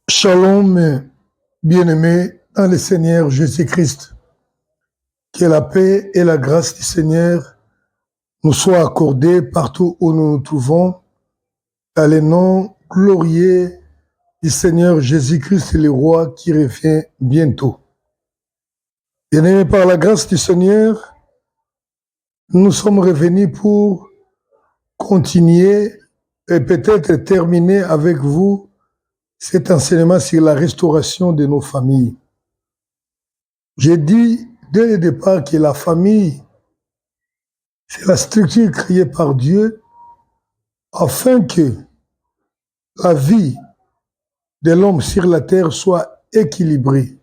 Shalom, bien-aimés dans le Seigneur Jésus-Christ. Que la paix et la grâce du Seigneur nous soient accordées partout où nous nous trouvons, dans le nom glorieux du Seigneur Jésus-Christ, le roi qui revient bientôt. Bien-aimés, par la grâce du Seigneur, nous sommes revenus pour continuer et peut-être terminer avec vous cet enseignement sur la restauration de nos familles. J'ai dit dès le départ que la famille, c'est la structure créée par Dieu afin que la vie de l'homme sur la terre soit équilibrée.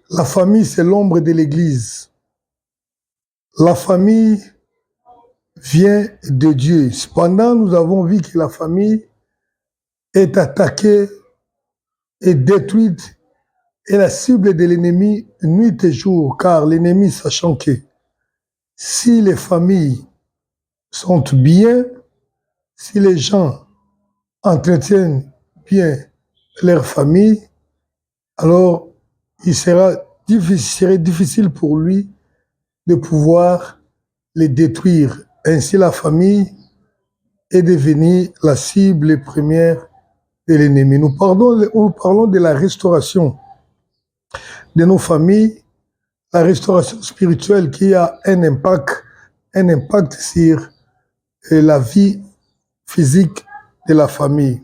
La famille, c'est l'ombre de l'Église. La famille vient de Dieu. Cependant, nous avons vu que la famille est attaquée et détruite et la cible de l'ennemi nuit et jour, car l'ennemi, sachant que si les familles sont bien, si les gens entretiennent bien leur famille, alors il serait difficile pour lui de pouvoir les détruire. Ainsi, la famille est devenue la cible première de l'ennemi. Nous parlons de la restauration de nos familles, la restauration spirituelle qui a un impact sur la vie physique de la famille.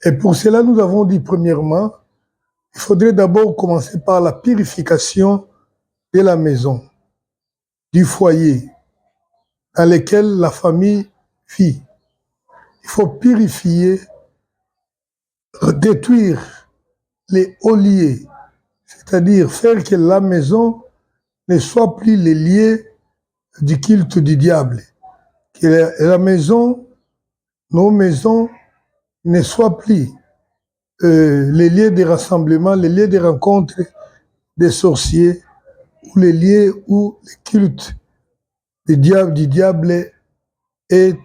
Et pour cela, nous avons dit premièrement, il faudrait d'abord commencer par la purification de la maison, du foyer dans lequel la famille vit. Il faut purifier, détruire les hauts lieux, c'est-à-dire faire que la maison ne soit plus les lieux du culte du diable, que la maison, nos maisons ne soient plus les lieux de rassemblement, les lieux de rencontre des sorciers, ou les lieux où le culte du diable est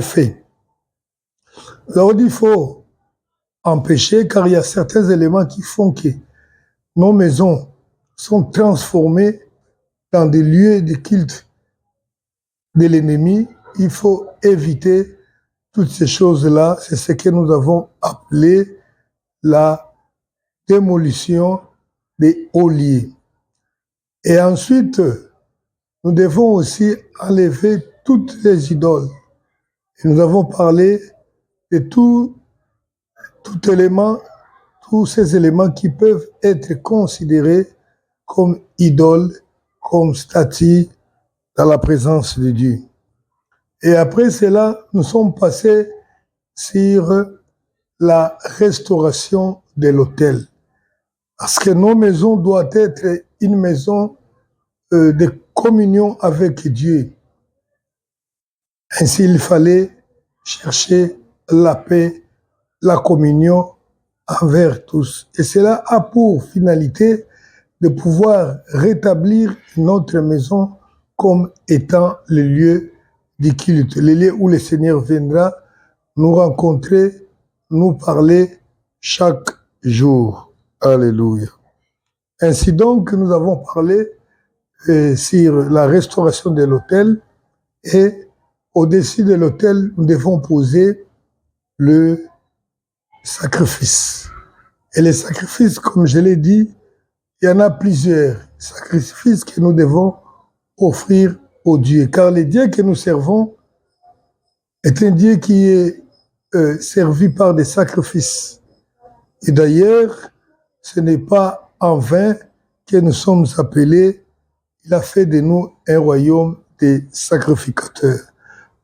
fait. Alors il faut empêcher, car il y a certains éléments qui font que nos maisons sont transformées dans des lieux de culte de l'ennemi. Il faut éviter toutes ces choses-là. C'est ce que nous avons appelé la démolition des hauts lieux. Et ensuite, nous devons aussi enlever toutes les idoles. Et nous avons parlé de tout élément, tous ces éléments qui peuvent être considérés comme idoles, comme statues dans la présence de Dieu. Et après cela, nous sommes passés sur la restauration de l'autel. Parce que nos maisons doivent être une maison de communion avec Dieu. Ainsi, il fallait chercher la paix, la communion envers tous. Et cela a pour finalité de pouvoir rétablir notre maison comme étant le lieu du culte, le lieu où le Seigneur viendra nous rencontrer, nous parler chaque jour. Alléluia. Ainsi donc, nous avons parlé sur la restauration de l'autel et au-dessus de l'autel, nous devons poser le sacrifice. Et les sacrifices, comme je l'ai dit, il y en a plusieurs sacrifices que nous devons offrir au Dieu. Car le Dieu que nous servons est un Dieu qui est servi par des sacrifices. Et d'ailleurs, ce n'est pas en vain que nous sommes appelés. Il a fait de nous un royaume de sacrificateurs.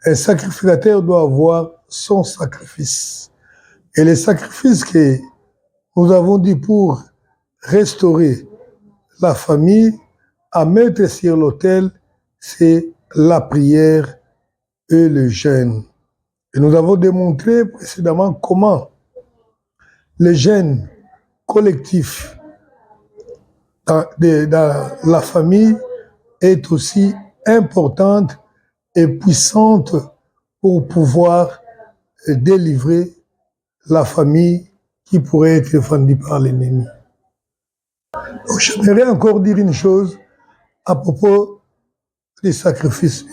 Un sacrificateur doit avoir son sacrifice. Et les sacrifices que nous avons dit pour restaurer la famille, à mettre sur l'autel, c'est la prière et le jeûne. Et nous avons démontré précédemment comment le jeûne collectif dans la famille est aussi importante et puissante pour pouvoir délivrer la famille qui pourrait être défendue par l'ennemi. Donc, j'aimerais encore dire une chose à propos des sacrifices.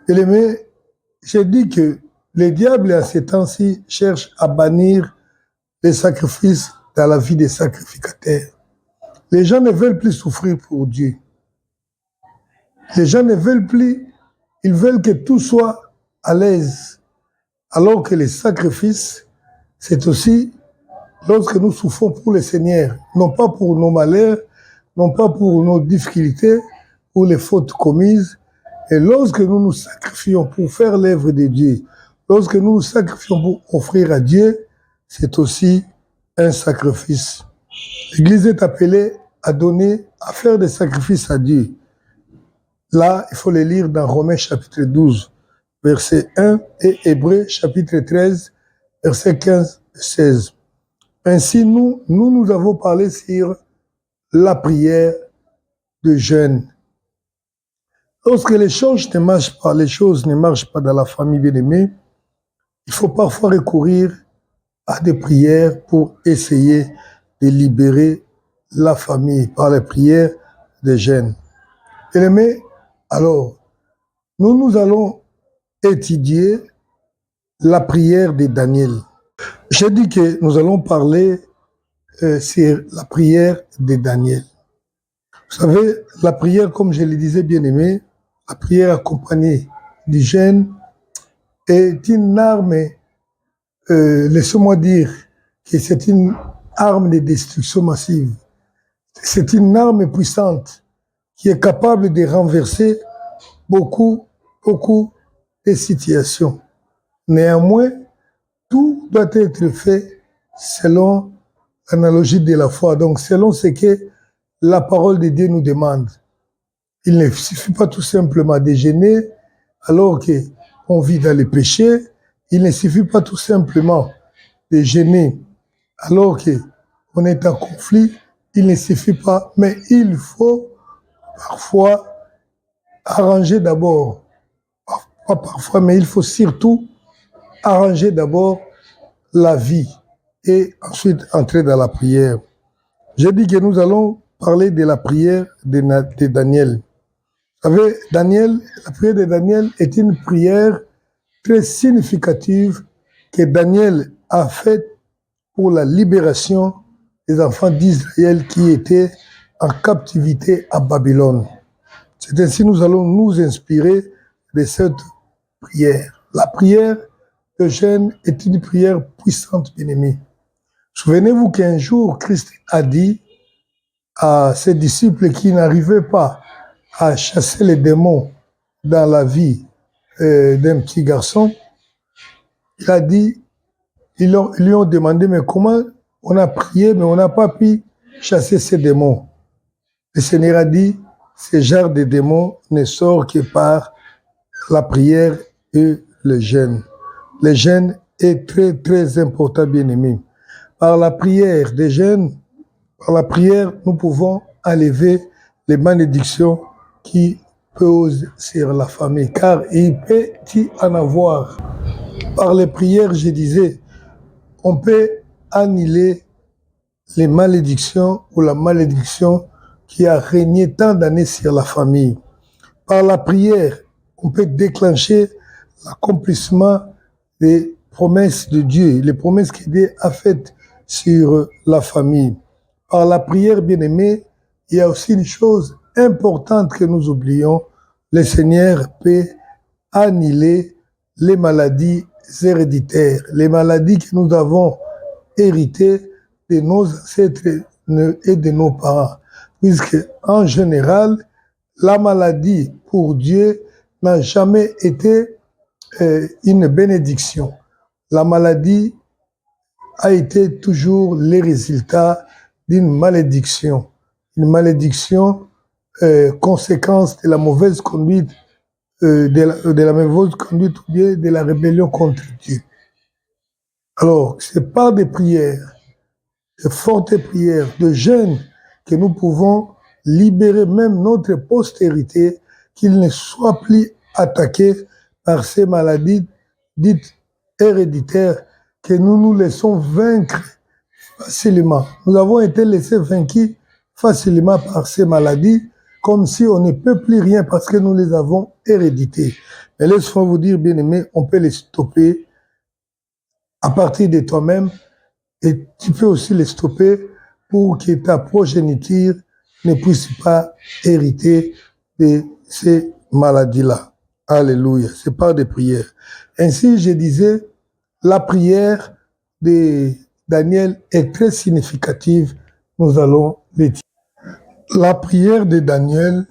Bien-aimés, j'ai dit que le diable, à ces temps-ci, cherche à bannir les sacrifices dans la vie des sacrificateurs. Les gens ne veulent plus souffrir pour Dieu. Les gens ne veulent plus, ils veulent que tout soit à l'aise. Alors que les sacrifices, c'est aussi lorsque nous souffrons pour le Seigneur, non pas pour nos malheurs, non pas pour nos difficultés, pour les fautes commises, et lorsque nous nous sacrifions pour faire l'œuvre de Dieu, lorsque nous nous sacrifions pour offrir à Dieu, c'est aussi un sacrifice. L'Église est appelée à donner, à faire des sacrifices à Dieu. Là, il faut les lire dans Romains chapitre 12, verset 1 et Hébreux chapitre 13, verset 15 et 16. Ainsi, nous avons parlé sur la prière de jeûne. Lorsque les choses ne marchent pas dans la famille bien-aimée, il faut parfois recourir à des prières pour essayer de libérer la famille par les prières de jeûne. Bien-aimés, alors, nous allons étudier la prière de Daniel. J'ai dit que nous allons parler sur la prière de Daniel. Vous savez, la prière, comme je le disais bien aimé, la prière accompagnée du jeûne est une arme, laissez-moi dire que c'est une arme de destruction massive. C'est une arme puissante qui est capable de renverser beaucoup de situations. Néanmoins, tout doit être fait selon l'analogie de la foi, donc selon ce que la parole de Dieu nous demande. Il ne suffit pas tout simplement de jeûner alors qu'on vit dans le péché. Il ne suffit pas tout simplement de jeûner alors qu'on est en conflit. Il ne suffit pas, mais il faut parfois arranger d'abord, pas parfois, mais il faut surtout arranger d'abord la vie et ensuite entrer dans la prière. J'ai dit que nous allons parler de la prière de Daniel. Vous savez, la prière de Daniel est une prière très significative que Daniel a faite pour la libération des enfants d'Israël qui étaient en captivité à Babylone. C'est ainsi que nous allons nous inspirer de cette prière. La prière de jeûne est une prière puissante, bien-aimée. Souvenez-vous qu'un jour, Christ a dit à ses disciples qui n'arrivaient pas à chasser les démons dans la vie d'un petit garçon, il a dit, ils lui ont demandé, mais comment on a prié, mais on n'a pas pu chasser ces démons. Le Seigneur a dit, ce genre de démons ne sort que par la prière et le jeûne. Le jeûne est très, très important, bien-aimé. Par la prière des jeûnes, par la prière, nous pouvons enlever les malédictions qui pesent sur la famille, car il peut y en avoir. Par les prières, je disais, on peut annuler les malédictions ou la malédiction qui a régné tant d'années sur la famille. Par la prière, on peut déclencher l'accomplissement des promesses de Dieu, les promesses que Dieu a faites sur la famille. Par la prière, bien-aimée, il y a aussi une chose importante que nous oublions. Le Seigneur peut annuler les maladies héréditaires, les maladies que nous avons héritées de nos ancêtres et de nos parents. Puisque, en général, la maladie pour Dieu n'a jamais été une bénédiction. La maladie a été toujours le résultat d'une malédiction. Une malédiction, conséquence de la mauvaise conduite, de la mauvaise conduite ou bien de la rébellion contre Dieu. Alors, c'est par des prières, de fortes prières, de jeûnes, que nous pouvons libérer même notre postérité, qu'il ne soit plus attaqué par ces maladies dites héréditaires que nous nous laissons vaincre facilement. Nous avons été laissés vaincus facilement par ces maladies, comme si on ne peut plus rien parce que nous les avons héréditées. Mais laisse-moi vous dire, bien-aimés, on peut les stopper à partir de toi-même et tu peux aussi les stopper pour que ta progéniture ne puisse pas hériter de ces maladies-là. Alléluia, c'est par des prières. Ainsi, je disais, la prière de Daniel est très significative. Nous allons l'étudier. La prière de Daniel,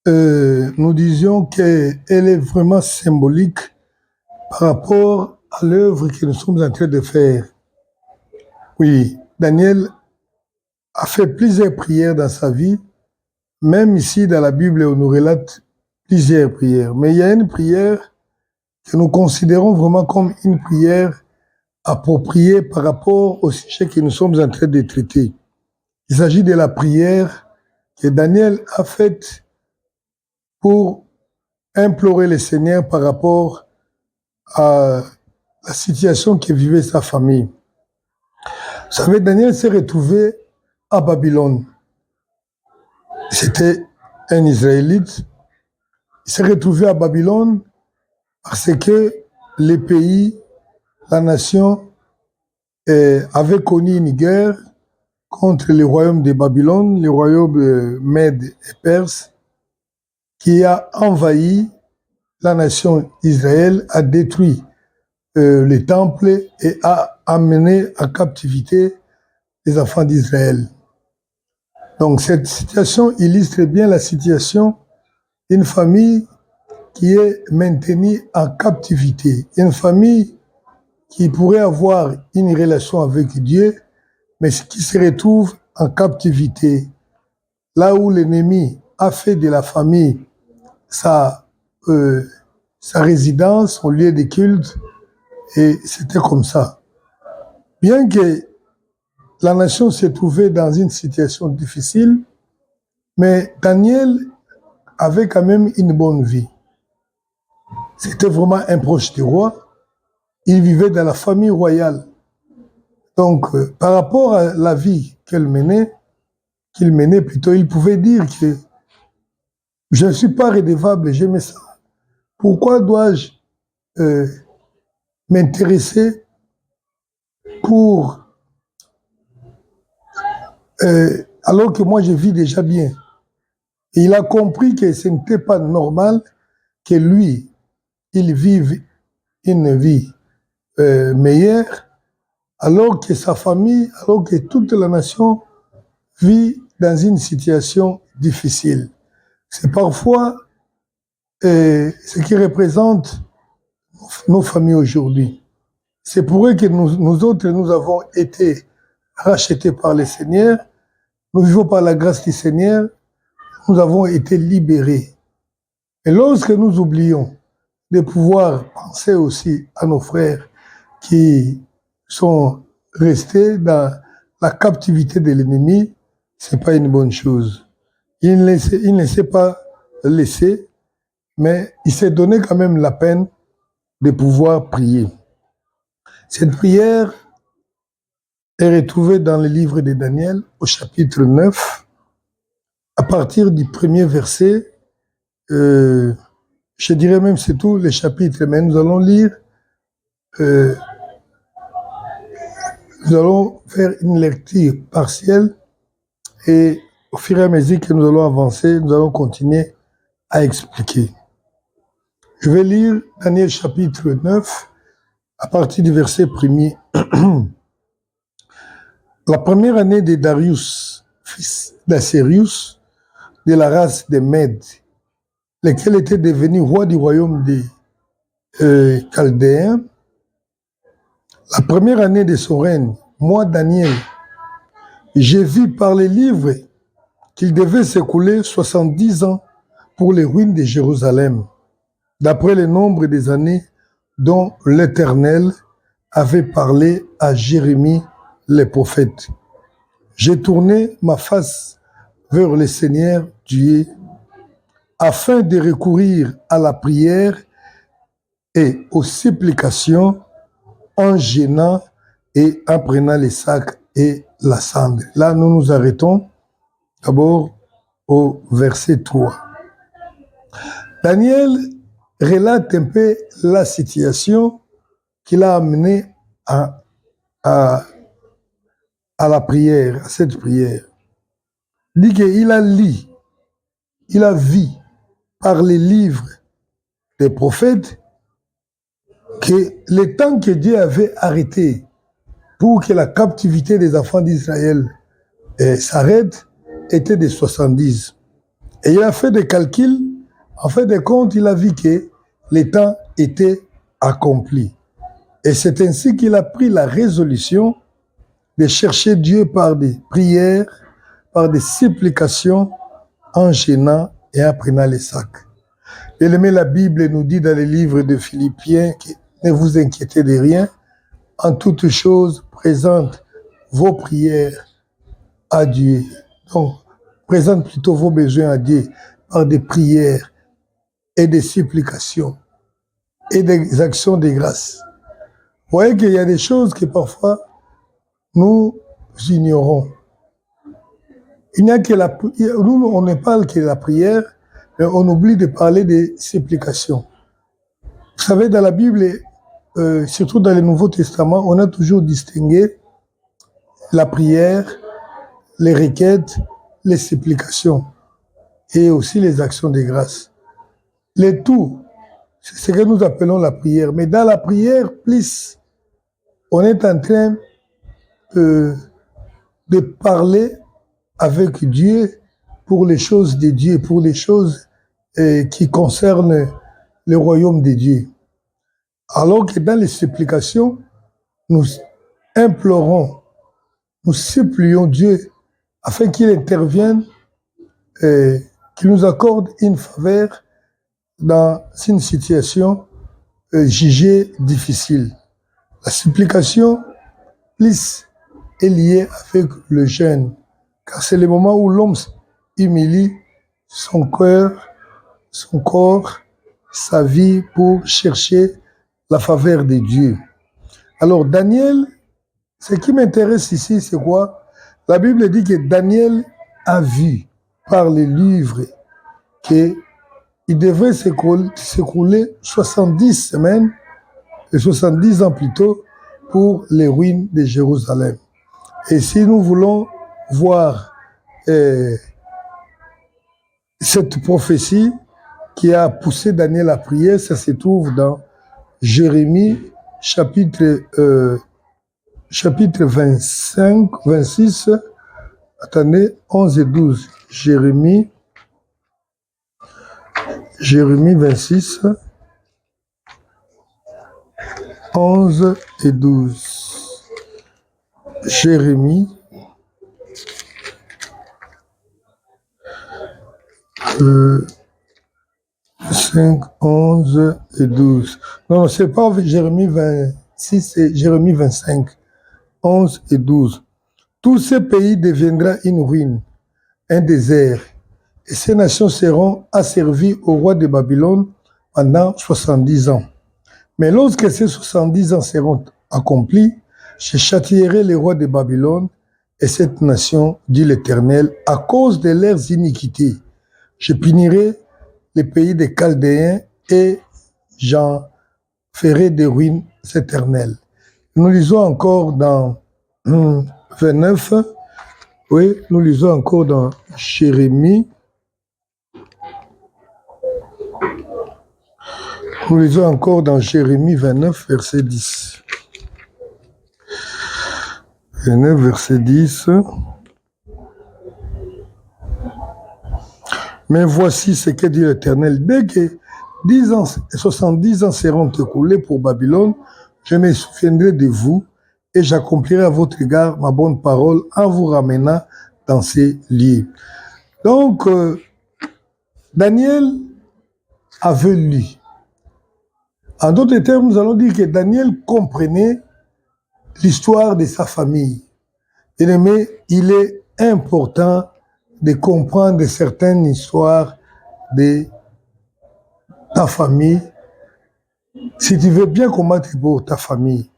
nous disions qu'elle est vraiment symbolique par rapport à l'œuvre que nous sommes en train de faire. Oui, Daniel a fait plusieurs prières dans sa vie. Même ici, dans la Bible, on nous relate plusieurs prières. Mais il y a une prière que nous considérons vraiment comme une prière appropriée par rapport au sujet que nous sommes en train de traiter. Il s'agit de la prière que Daniel a faite pour implorer le Seigneur par rapport à la situation que vivait sa famille. Vous savez, Daniel s'est retrouvé à Babylone. C'était un Israélite. Il s'est retrouvé à Babylone parce que le pays, la nation, avait connu une guerre contre le royaume de Babylone, le royaume Mède et Perse, qui a envahi la nation d'Israël, a détruit les temples et a amené en captivité les enfants d'Israël. Donc cette situation illustre bien la situation d'une famille qui est maintenue en captivité, une famille qui pourrait avoir une relation avec Dieu, mais qui se retrouve en captivité, là où l'ennemi a fait de la famille sa résidence, son lieu de culte, et c'était comme ça. Bien que la nation se trouvait dans une situation difficile, mais Daniel avait quand même une bonne vie. C'était vraiment un proche du roi. Il vivait dans la famille royale. Donc, par rapport à la vie qu'il menait plutôt, il pouvait dire que je ne suis pas redevable, j'aimais ça. Pourquoi dois-je m'intéresser pour alors que moi je vis déjà bien? Et il a compris que ce n'était pas normal que lui, il vive une vie meilleure, alors que sa famille, alors que toute la nation vit dans une situation difficile. C'est parfois ce qui représente nos familles aujourd'hui. C'est pour eux que nous autres, nous avons été rachetés par le Seigneur, nous vivons par la grâce du Seigneur, nous avons été libérés. Et lorsque nous oublions de pouvoir penser aussi à nos frères qui sont restés dans la captivité de l'ennemi, c'est pas une bonne chose. Il ne s'est pas laissé, mais il s'est donné quand même la peine de pouvoir prier. Cette prière est retrouvée dans le livre de Daniel au chapitre 9, à partir du premier verset, je dirais même c'est tout le chapitre, mais nous allons lire, nous allons faire une lecture partielle et au fur et à mesure que nous allons avancer, nous allons continuer à expliquer. Je vais lire Daniel chapitre 9 à partir du verset 1er. La première année de Darius, fils d'Assérius, de la race des Mèdes, lequel était devenu roi du royaume des Chaldéens, la première année de son règne, moi, Daniel, j'ai vu par les livres qu'il devait s'écouler 70 ans pour les ruines de Jérusalem, d'après le nombre des années dont l'Éternel avait parlé à Jérémie le prophète. J'ai tourné ma face vers le Seigneur Dieu afin de recourir à la prière et aux supplications en gênant et en prenant les sacs et la cendre. Là, nous nous arrêtons d'abord au verset 3. Daniel relate un peu la situation qui l'a amené à la prière, à cette prière. Il dit qu'il a lu, il a vu par les livres des prophètes que le temps que Dieu avait arrêté pour que la captivité des enfants d'Israël s'arrête était de 70. Et il a fait des calculs, en fait de compte, il a vu que le temps était accompli. Et c'est ainsi qu'il a pris la résolution de chercher Dieu par des prières, par des supplications, en gênant et en prenant les sacs. Bien-aimé, la Bible nous dit dans les livres de Philippiens que ne vous inquiétez de rien, en toutes choses, présente vos prières à Dieu. Donc, présente plutôt vos besoins à Dieu par des prières et des supplications et des actions de grâce. Vous voyez qu'il y a des choses que parfois nous ignorons. Il n'y a que nous, on ne parle que de la prière, mais on oublie de parler des supplications. Vous savez, dans la Bible, surtout dans le Nouveau Testament, on a toujours distingué la prière, les requêtes, les supplications et aussi les actions de grâce. Les tout, c'est ce que nous appelons la prière. Mais dans la prière, plus on est en train de parler avec Dieu pour les choses de Dieu, pour les choses qui concernent le royaume de Dieu. Alors que dans les supplications, nous implorons, nous supplions Dieu afin qu'il intervienne, qu'il nous accorde une faveur dans une situation jugée difficile. La supplication, plus, est liée avec le jeûne, car c'est le moment où l'homme humilie son cœur, son corps, sa vie pour chercher la faveur de Dieu. Alors Daniel, ce qui m'intéresse ici, c'est quoi? La Bible dit que Daniel a vu par les livres qu'il devrait s'écouler 70 semaines et 70 ans plus tôt pour les ruines de Jérusalem. Et si nous voulons voir cette prophétie qui a poussé Daniel à prier, ça se trouve dans Jérémie chapitre 25, 26, attendez, 11 et 12. Jérémie 26, 11 et 12. Jérémie 5, 11 et 12. Non, c'est pas Jérémie 26, c'est Jérémie 25, 11 et 12. Tout ce pays deviendra une ruine, un désert, et ces nations seront asservies au roi de Babylone pendant 70 ans. Mais lorsque ces 70 ans seront accomplis, je châtierai les rois de Babylone et cette nation, dit l'Éternel, à cause de leurs iniquités. Je punirai les pays des Chaldéens et j'en ferai des ruines éternelles. Nous lisons encore dans 29, oui, nous lisons encore dans Jérémie. Nous lisons encore dans Jérémie 29, verset 10. 29, verset 10. Mais voici ce que dit l'Éternel. Dès que 70 ans seront écoulés pour Babylone, je me souviendrai de vous et j'accomplirai à votre égard ma bonne parole en vous ramenant dans ces lieux. Donc, Daniel avait lu. En d'autres termes, nous allons dire que Daniel comprenait l'histoire de sa famille. Bien-aimé, il est important de comprendre certaines histoires de ta famille si tu veux bien combattre pour ta famille.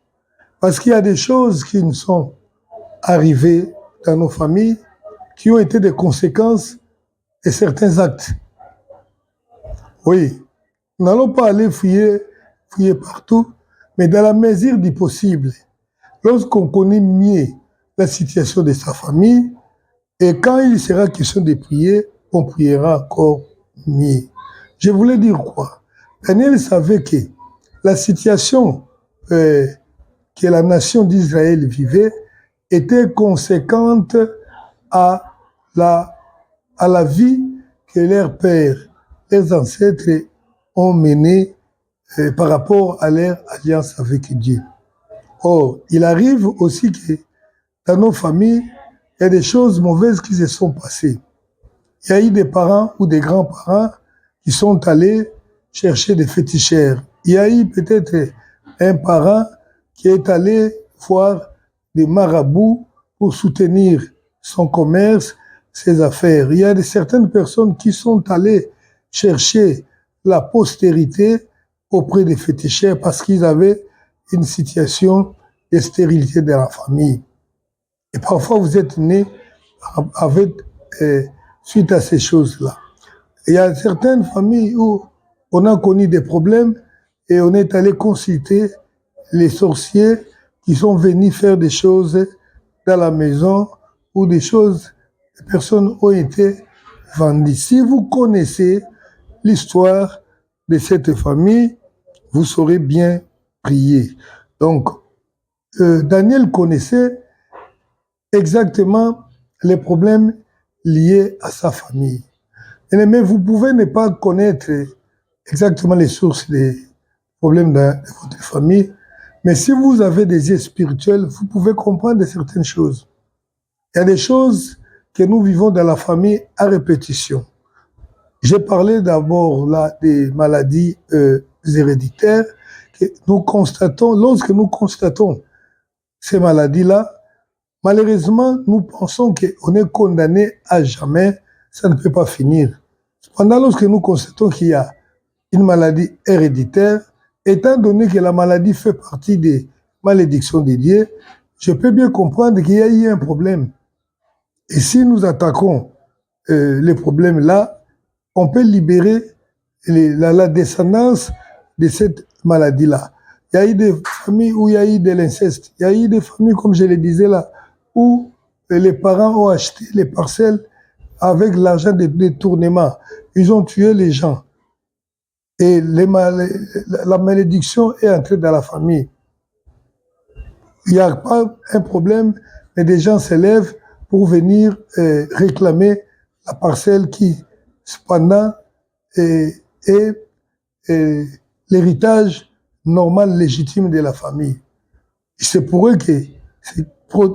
Parce qu'il y a des choses qui nous sont arrivées dans nos familles qui ont été des conséquences de certains actes. Oui, nous n'allons pas aller fouiller partout, mais dans la mesure du possible, lorsqu'on connaît mieux la situation de sa famille, et quand il sera question de prier, on priera encore mieux. Je voulais dire quoi? Daniel savait que la situation que la nation d'Israël vivait était conséquente à la vie que leurs pères, leurs ancêtres ont menée par rapport à leur alliance avec Dieu. Or, il arrive aussi que dans nos familles, il y a des choses mauvaises qui se sont passées. Il y a eu des parents ou des grands-parents qui sont allés chercher des féticheurs. Il y a eu peut-être un parent qui est allé voir des marabouts pour soutenir son commerce, ses affaires. Il y a certaines personnes qui sont allées chercher la postérité auprès des féticheurs parce qu'ils avaient une situation de stérilité dans la famille. Et parfois, vous êtes né avec, suite à ces choses-là. Il y a certaines familles où on a connu des problèmes et on est allé consulter les sorciers qui sont venus faire des choses dans la maison ou des choses, les personnes ont été vendues. Si vous connaissez l'histoire de cette famille, vous saurez bien prier. Donc, Daniel connaissait exactement les problèmes liés à sa famille. Mais vous pouvez ne pas connaître exactement les sources des problèmes de votre famille, mais si vous avez des yeux spirituels, vous pouvez comprendre certaines choses. Il y a des choses que nous vivons dans la famille à répétition. J'ai parlé d'abord là des maladies héréditaires que nous constatons. Lorsque nous constatons ces maladies-là, malheureusement, nous pensons qu'on est condamné à jamais, ça ne peut pas finir. Cependant, lorsque nous constatons qu'il y a une maladie héréditaire, étant donné que la maladie fait partie des malédictions de Dieu, je peux bien comprendre qu'il y a eu un problème. Et si nous attaquons les problèmes là, on peut libérer la descendance de cette maladie-là. Il y a eu des familles où il y a eu de l'inceste. Il y a eu des familles, comme je le disais là, où les parents ont acheté les parcelles avec l'argent des détournements. Ils ont tué les gens. Et la malédiction est entrée dans la famille. Il n'y a pas un problème, mais des gens s'élèvent pour venir réclamer la parcelle qui, cependant, est l'héritage normal, légitime de la famille. C'est pour eux que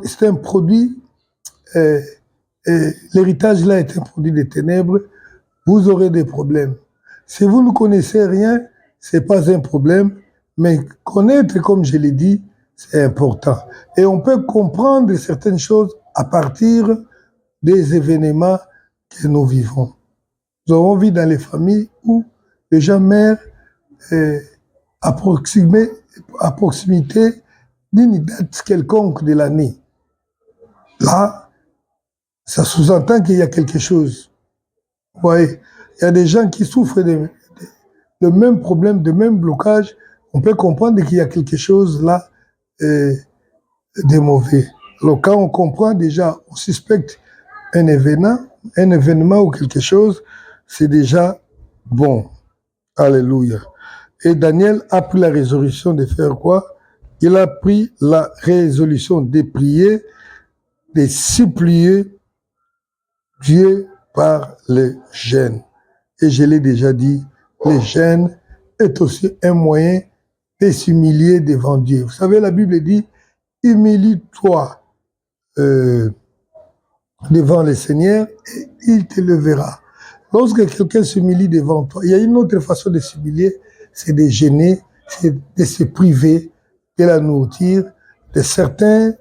c'est un produit, l'héritage là est un produit des ténèbres, vous aurez des problèmes. Si vous ne connaissez rien, ce n'est pas un problème, mais connaître, comme je l'ai dit, c'est important. Et on peut comprendre certaines choses à partir des événements que nous vivons. Nous avons vu dans les familles où les gens meurent à proximité d'une date quelconque de l'année. Là, ça sous-entend qu'il y a quelque chose. Vous voyez, il y a des gens qui souffrent de mêmes problèmes, de mêmes blocages. On peut comprendre qu'il y a quelque chose là de mauvais. Alors quand on comprend déjà, on suspecte un événement ou quelque chose, c'est déjà bon. Alléluia. Et Daniel a pris la résolution de faire quoi? Il a pris la résolution de prier, de supplier Dieu par le jeûne. Et je l'ai déjà dit, le jeûne est aussi un moyen de s'humilier devant Dieu. Vous savez, la Bible dit, humilie-toi devant le Seigneur et il te levera. Lorsque quelqu'un s'humilie devant toi, il y a une autre façon de s'humilier, c'est de gêner, c'est de se priver de la nourriture, de certains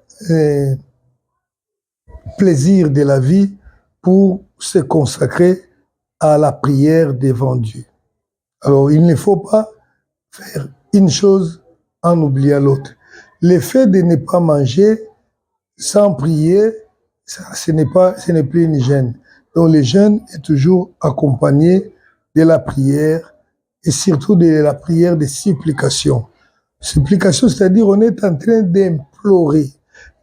plaisirs de la vie pour se consacrer à la prière devant Dieu. Alors, il ne faut pas faire une chose en oubliant l'autre. Le fait de ne pas manger sans prier, ce n'est plus une jeûne. Donc le jeûne est toujours accompagné de la prière et surtout de la prière de supplication. Supplication, c'est-à-dire on est en train d'implorer,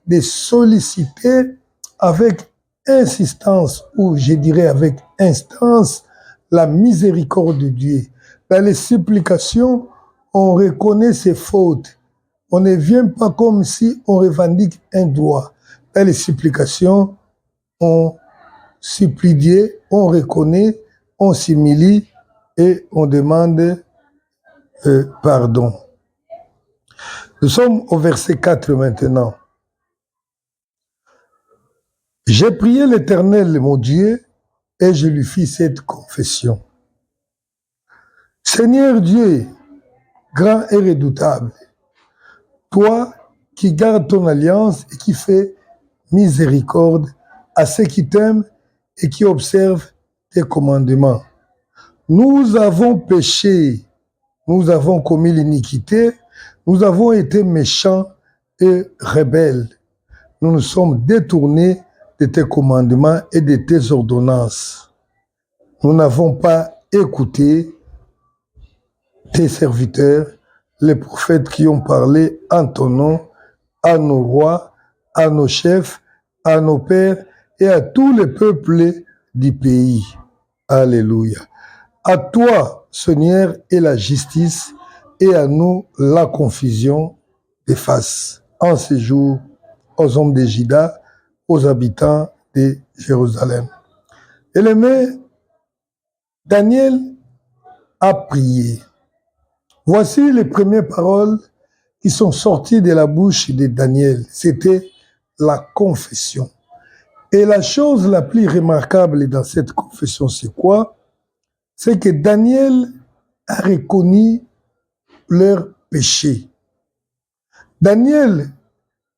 de solliciter avec insistance, ou je dirais avec instance, la miséricorde de Dieu. Dans les supplications, on reconnaît ses fautes. On ne vient pas comme si on revendique un droit. Dans les supplications, on supplie Dieu, on reconnaît, on s'humilie et on demande pardon. Nous sommes au verset 4 maintenant. J'ai prié l'Éternel, mon Dieu, et je lui fis cette confession. Seigneur Dieu, grand et redoutable, toi qui gardes ton alliance et qui fais miséricorde à ceux qui t'aiment et qui observent tes commandements. Nous avons péché, nous avons commis l'iniquité, nous avons été méchants et rebelles. Nous nous sommes détournés de tes commandements et de tes ordonnances. Nous n'avons pas écouté tes serviteurs, les prophètes qui ont parlé en ton nom, à nos rois, à nos chefs, à nos pères et à tous les peuples du pays. Alléluia. À toi, Seigneur, est la justice et à nous la confusion des faces. En ce jour, aux hommes de Juda, aux habitants de Jérusalem. Et Daniel a prié. Voici les premières paroles qui sont sorties de la bouche de Daniel. C'était la confession. Et la chose la plus remarquable dans cette confession, c'est quoi? C'est que Daniel a reconnu leur péché. Daniel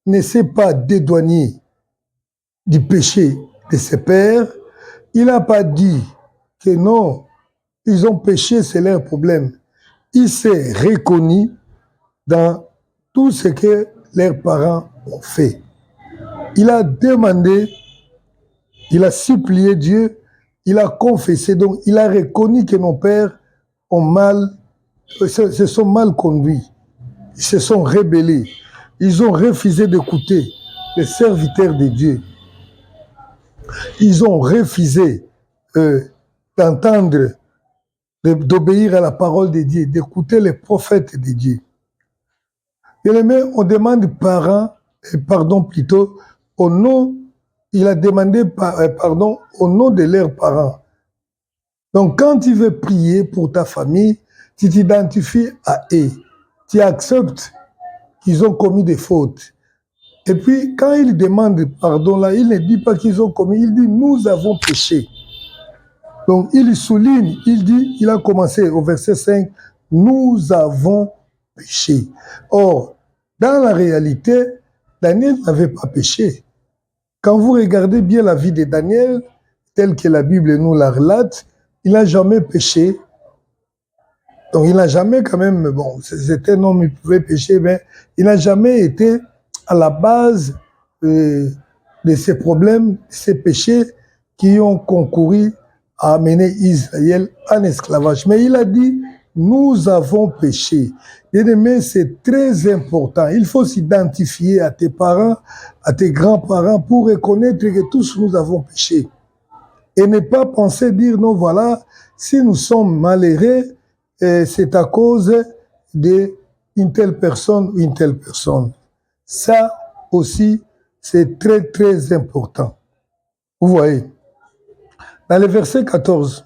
ne s'est pas dédouané du péché de ses pères. Il n'a pas dit que non, ils ont péché, c'est leur problème. Il s'est reconnu dans tout ce que leurs parents ont fait. Il a demandé, il a supplié Dieu, il a confessé, donc il a reconnu que nos pères se sont mal conduits, ils se sont rebellés, ils ont refusé d'écouter les serviteurs de Dieu. Ils ont refusé d'entendre, d'obéir à la parole de Dieu, d'écouter les prophètes de Dieu. Bien-aimé, on demande pardon plutôt, au nom, il a demandé pardon au nom de leurs parents. Donc quand tu veux prier pour ta famille, tu t'identifies à eux, tu acceptes qu'ils ont commis des fautes. Et puis quand il demande pardon là, il ne dit pas qu'ils ont commis, il dit nous avons péché. Donc il souligne, il dit, il a commencé au verset 5, nous avons péché. Or, dans la réalité, Daniel n'avait pas péché. Quand vous regardez bien la vie de Daniel, telle que la Bible nous la relate, il n'a jamais péché. Donc il n'a jamais quand même, bon, c'était un homme, il pouvait pécher, mais il n'a jamais été à la base de ces problèmes, de ces péchés qui ont concouru à amener Israël en esclavage. Mais il a dit, nous avons péché. Bien-aimé, c'est très important. Il faut s'identifier à tes parents, à tes grands-parents pour reconnaître que tous nous avons péché. Et ne pas penser dire, non, voilà, si nous sommes malheureux, c'est à cause d'une telle personne ou une telle personne. Ça aussi, c'est très, très important. Vous voyez, dans le verset 14,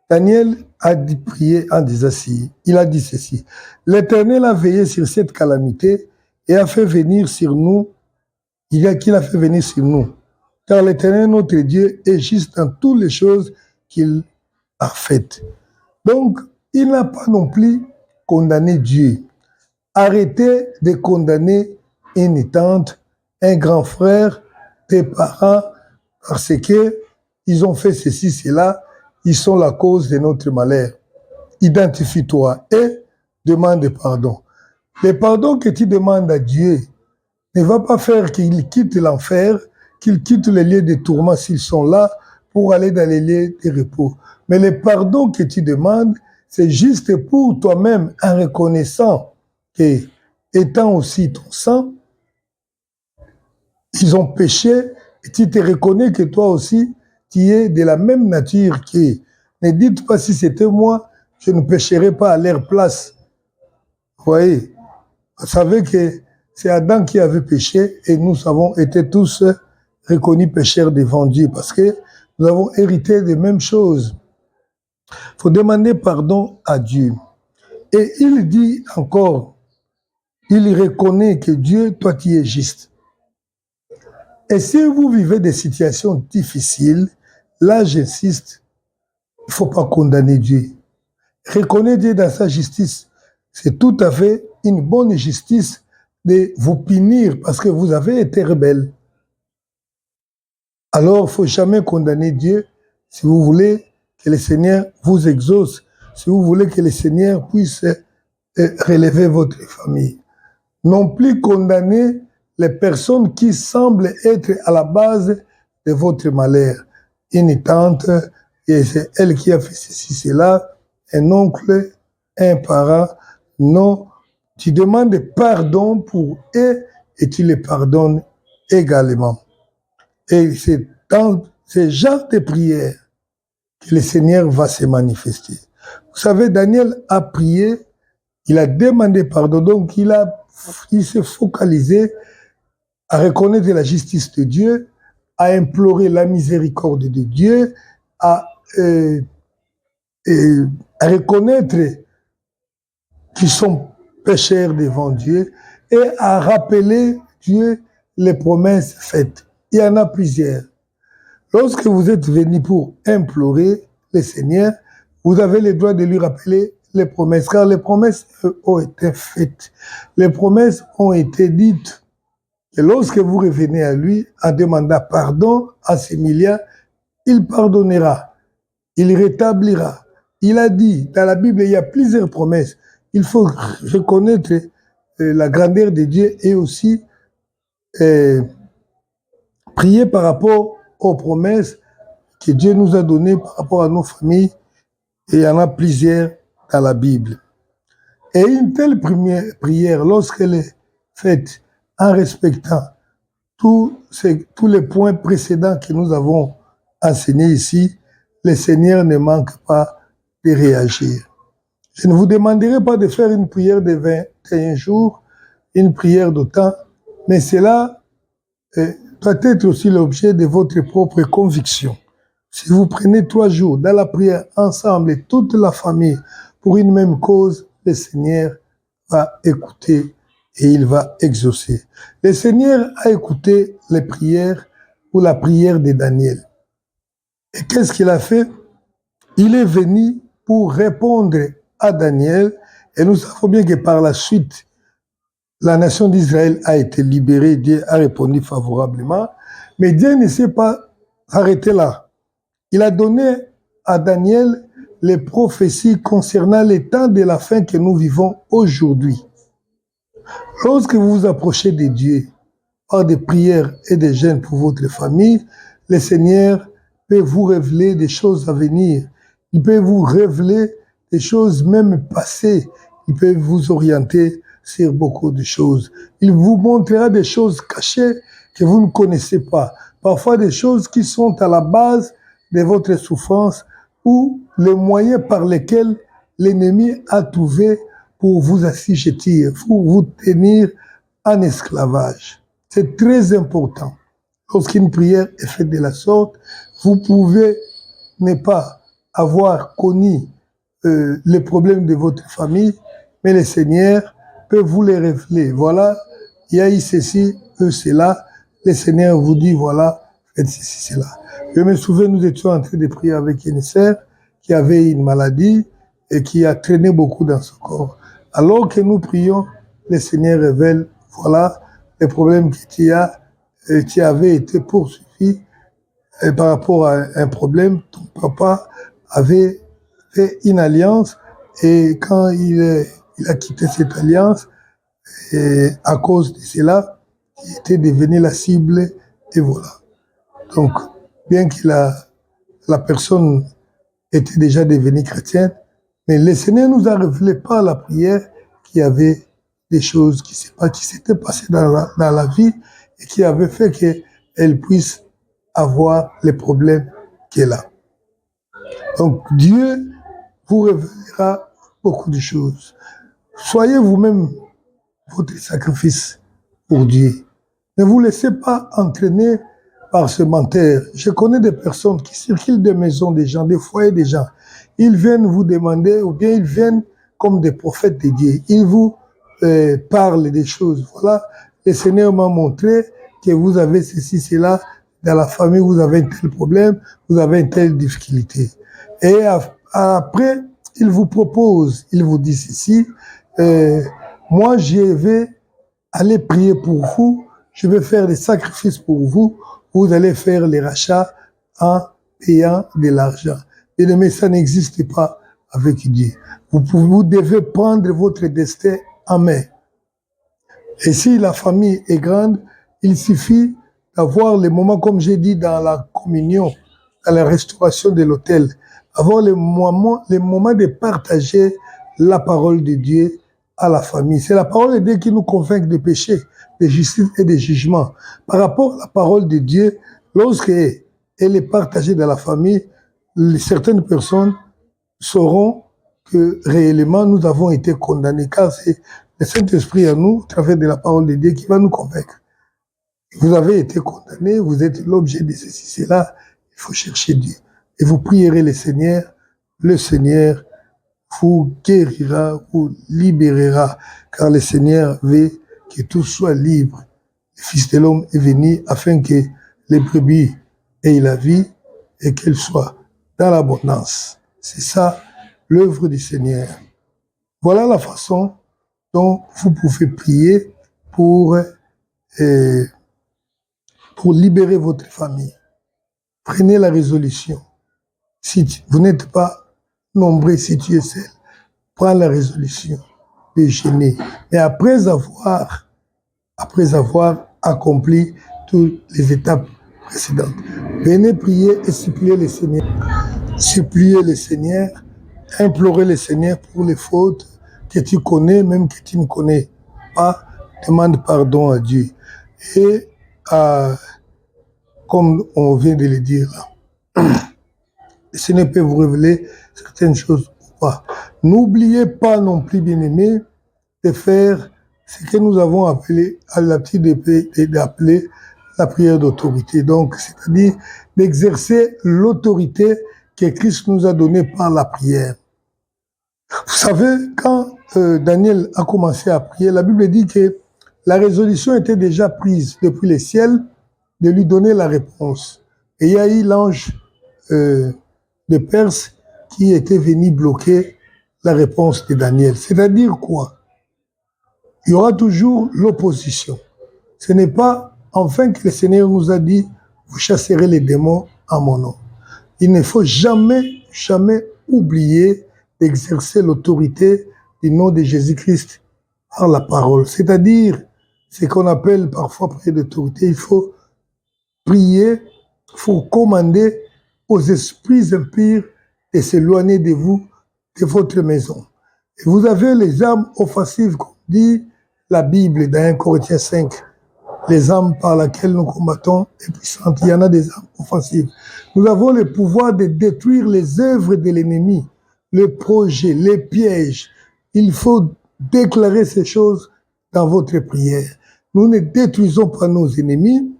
Daniel a prié en disant ceci, il a dit ceci, l'Éternel a veillé sur cette calamité et a fait venir sur nous, qu'il a fait venir sur nous. Car l'Éternel, notre Dieu, est juste dans toutes les choses qu'il a faites. Donc, il n'a pas non plus condamné Dieu. Arrêtez de condamner une tante, un grand frère, tes parents, parce que ils ont fait ceci, cela, ils sont la cause de notre malheur. Identifie-toi et demande pardon. Le pardon que tu demandes à Dieu ne va pas faire qu'il quitte l'enfer, qu'il quitte les lieux de tourment s'ils sont là pour aller dans les lieux de repos. Mais le pardon que tu demandes, c'est juste pour toi-même en reconnaissant que, étant aussi ton sang, ils ont péché et tu te reconnais que toi aussi, tu es de la même nature qu'eux. Ne dites pas si c'était moi, je ne pécherai pas à leur place. Vous voyez, vous savez que c'est Adam qui avait péché et nous avons été tous reconnus pécheurs devant Dieu parce que nous avons hérité des mêmes choses. Il faut demander pardon à Dieu. Et il dit encore, il reconnaît que Dieu, toi tu es juste. Et si vous vivez des situations difficiles, là j'insiste, il ne faut pas condamner Dieu. Reconnaître Dieu dans sa justice, c'est tout à fait une bonne justice de vous punir parce que vous avez été rebelle. Alors, il ne faut jamais condamner Dieu si vous voulez que le Seigneur vous exauce, si vous voulez que le Seigneur puisse relever votre famille. Non plus condamner les personnes qui semblent être à la base de votre malheur. Une tante, et c'est elle qui a fait ceci, cela, un oncle, un parent. Non, tu demandes pardon pour eux et tu les pardonnes également. Et c'est dans ce genre de prière que le Seigneur va se manifester. Vous savez, Daniel a prié, il a demandé pardon, donc il s'est focalisé à reconnaître la justice de Dieu, à implorer la miséricorde de Dieu, à reconnaître qu'ils sont pécheurs devant Dieu et à rappeler Dieu les promesses faites. Il y en a plusieurs. Lorsque vous êtes venu pour implorer le Seigneur, vous avez le droit de lui rappeler les promesses, car les promesses ont été faites. Les promesses ont été dites. Et lorsque vous revenez à lui en demandant pardon à ces milliards, il pardonnera, il rétablira. Il a dit, dans la Bible, il y a plusieurs promesses. Il faut reconnaître la grandeur de Dieu et aussi prier par rapport aux promesses que Dieu nous a données par rapport à nos familles. Et il y en a plusieurs dans la Bible. Et une telle prière, lorsqu'elle est faite en respectant tous les points précédents que nous avons enseignés ici, le Seigneur ne manque pas de réagir. Je ne vous demanderai pas de faire une prière de 21 jours, une prière d'autant, mais cela doit être aussi l'objet de votre propre conviction. Si vous prenez 3 jours dans la prière ensemble et toute la famille pour une même cause, le Seigneur va écouter et il va exaucer. Le Seigneur a écouté les prières ou la prière de Daniel. Et qu'est-ce qu'il a fait? Il est venu pour répondre à Daniel et nous savons bien que par la suite, la nation d'Israël a été libérée, Dieu a répondu favorablement, mais Dieu ne s'est pas arrêté là. Il a donné à Daniel les prophéties concernant les temps de la fin que nous vivons aujourd'hui. Lorsque vous vous approchez de Dieu par des prières et des jeûnes pour votre famille, le Seigneur peut vous révéler des choses à venir. Il peut vous révéler des choses même passées. Il peut vous orienter sur beaucoup de choses. Il vous montrera des choses cachées que vous ne connaissez pas. Parfois des choses qui sont à la base de votre souffrance ou les moyens par lesquels l'ennemi a trouvé pour vous assujettir, pour vous tenir en esclavage. C'est très important. Lorsqu'une prière est faite de la sorte, vous pouvez ne pas avoir connu les problèmes de votre famille, mais le Seigneur peut vous les révéler. Voilà, il y a eu ceci, cela. Le Seigneur vous dit, voilà, faites ceci, cela. Je me souviens, nous étions en train de prier avec une sœur qui avait une maladie et qui a traîné beaucoup dans son corps. Alors que nous prions, le Seigneur révèle, voilà, les problèmes que tu avais été poursuivi par rapport à un problème. Ton papa avait fait une alliance et quand il a quitté cette alliance, Et à cause de cela, il était devenu la cible, et voilà. Donc, bien que la personne était déjà devenue chrétienne, mais le Seigneur nous a révélé par la prière qu'il y avait des choses qui s'étaient passées dans la vie et qui avaient fait qu'elle puisse avoir les problèmes qu'elle a. Donc, Dieu vous révélera beaucoup de choses. Soyez vous-même votre sacrifice pour Dieu. Ne vous laissez pas entraîner par ce menteur. Je connais des personnes qui circulent des maisons des gens, des foyers des gens. Ils viennent vous demander, ou bien ils viennent comme des prophètes de Dieu. Ils vous parlent des choses. Voilà, le Seigneur m'a montré que vous avez ceci, cela, dans la famille, vous avez un tel problème, vous avez une telle difficulté. Et après, il vous propose, il vous dit ceci, moi je vais aller prier pour vous, je vais faire des sacrifices pour vous, vous allez faire les rachats en payant de l'argent. Et mais ça n'existe pas avec Dieu. Vous devez prendre votre destin en main. Et si la famille est grande, il suffit d'avoir les moments, comme j'ai dit, dans la communion, dans la restauration de l'autel, avoir les moments de partager la parole de Dieu à la famille. C'est la parole de Dieu qui nous convainc de péché, de justice et de jugement. Par rapport à la parole de Dieu, lorsqu'elle est partagée dans la famille, certaines personnes sauront que réellement nous avons été condamnés, car c'est le Saint-Esprit à nous, à travers de la parole de Dieu, qui va nous convaincre. Vous avez été condamné, vous êtes l'objet de ceci, cela, il faut chercher Dieu. Et vous prierez le Seigneur vous guérira, vous libérera, car le Seigneur veut que tout soit libre. Le Fils de l'homme est venu afin que les brebis aient la vie et qu'elles soient dans l'abondance. C'est ça l'œuvre du Seigneur. Voilà la façon dont vous pouvez prier pour libérer votre famille. Prenez la résolution. Si vous n'êtes pas nombreux, si tu es seul, prends la résolution de jeûner. Mais après avoir accompli toutes les étapes précédentes, venez prier et supplier le Seigneur. Supplier le Seigneur, implorer le Seigneur pour les fautes que tu connais, même que tu ne connais pas, demande pardon à Dieu. Et comme on vient de le dire, le Seigneur peut vous révéler certaines choses ou pas. N'oubliez pas non plus, bien-aimés, de faire ce que nous avons appelé, à l'habitude d'appeler la prière d'autorité. Donc, c'est-à-dire d'exercer l'autorité que Christ nous a donnée par la prière. Vous savez, quand Daniel a commencé à prier, la Bible dit que la résolution était déjà prise depuis les ciels de lui donner la réponse. Et il y a eu l'ange de Perse qui était venu bloquer la réponse de Daniel. C'est-à-dire quoi? Il y aura toujours l'opposition. Ce n'est pas enfin que le Seigneur nous a dit, vous chasserez les démons en mon nom. Il ne faut jamais, jamais oublier d'exercer l'autorité du nom de Jésus-Christ par la parole. C'est-à-dire, ce qu'on appelle parfois prière d'autorité, il faut prier, il faut commander aux esprits impurs de s'éloigner de vous, de votre maison. Et vous avez les âmes offensives, comme dit la Bible dans 1 Corinthiens 5. Les âmes par lesquelles nous combattons est puissante. Il y en a des âmes offensives. Nous avons le pouvoir de détruire les œuvres de l'ennemi, les projets, les pièges. Il faut déclarer ces choses dans votre prière. Nous ne détruisons pas nos ennemis.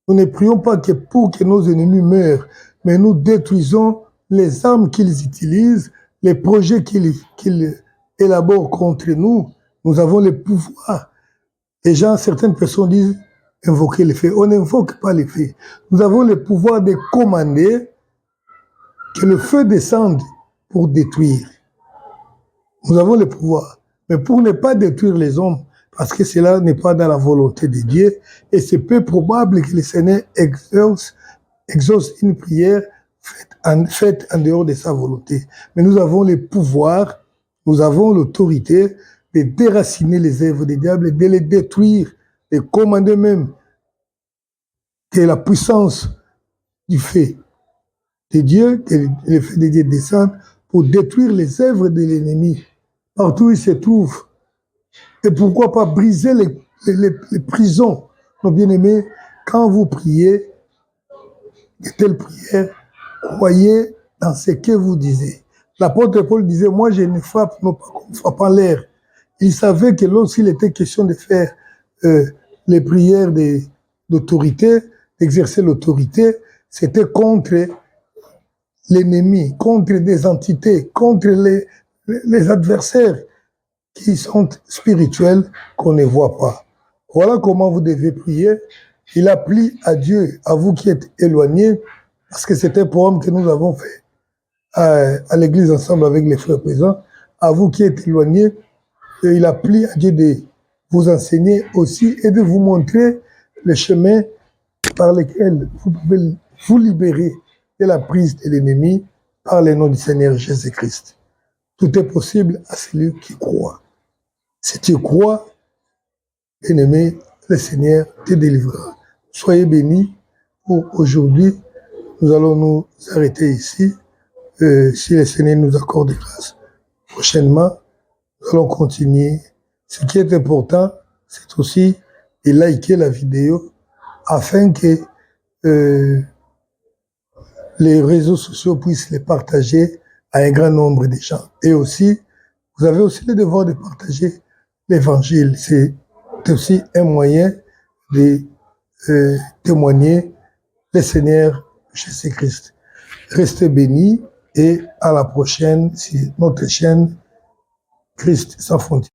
Nous ne prions pas que pour que nos ennemis meurent, mais nous détruisons les armes qu'ils utilisent, les projets qu'ils élaborent contre nous. Nous avons le pouvoir. Et certaines personnes disent invoquer les faits. On n'invoque pas les faits. Nous avons le pouvoir de commander que le feu descende pour détruire. Nous avons le pouvoir. Mais pour ne pas détruire les hommes, parce que cela n'est pas dans la volonté de Dieu, et c'est peu probable que le Seigneur exauce une prière faite en dehors de sa volonté. Mais nous avons le pouvoir, nous avons l'autorité de déraciner les œuvres des diables et de les détruire, et commander même que la puissance du fait de Dieu, que le fait de Dieu descende pour détruire les œuvres de l'ennemi partout où il se trouve. Et pourquoi pas briser les prisons. Nos bien-aimés, quand vous priez de telles prières, croyez dans ce que vous disiez. L'apôtre Paul disait, moi je ne frappe non pas comme frappe en l'air. Il savait que lorsqu'il était question de faire les prières d'autorité, d'exercer l'autorité, c'était contre l'ennemi, contre des entités, contre les adversaires qui sont spirituels qu'on ne voit pas. Voilà comment vous devez prier. Il a plu à Dieu, à vous qui êtes éloignés, parce que c'est un programme que nous avons fait à l'église ensemble avec les frères présents. À vous qui êtes éloignés, il a plu à Dieu de vous enseigner aussi et de vous montrer le chemin par lequel vous pouvez vous libérer de la prise de l'ennemi par le nom du Seigneur Jésus-Christ. Tout est possible à celui qui croit. Si tu crois, bien-aimé, le Seigneur te délivrera. Soyez bénis pour aujourd'hui. Nous allons nous arrêter ici. Si le Seigneur nous accorde grâce. Prochainement, nous allons continuer. Ce qui est important, c'est aussi de liker la vidéo afin que les réseaux sociaux puissent les partager à un grand nombre de gens. Et aussi, vous avez aussi le devoir de partager l'évangile. C'est aussi un moyen de témoigner le Seigneur Jésus-Christ. Restez bénis et à la prochaine sur notre chaîne Christ sans frontières.